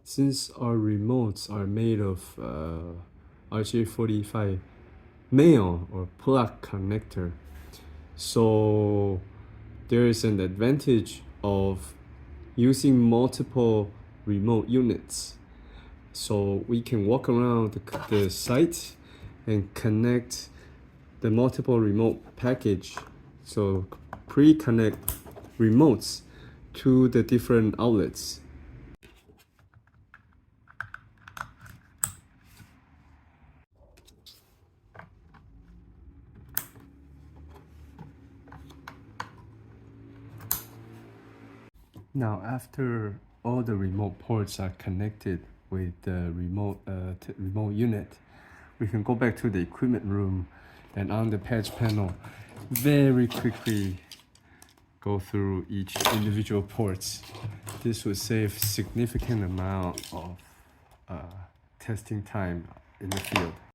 Since our remotes are made of RJ45 neon or plug connector, so there is an advantage of using multiple remote units. So we can walk around the site and connect the multiple remote package. So pre-connect remotes to the different outlets. Now, after all the remote ports are connected with the remote unit, we can go back to the equipment room and on the patch panel, very quickly go through each individual ports. This would save significant amount of testing time in the field.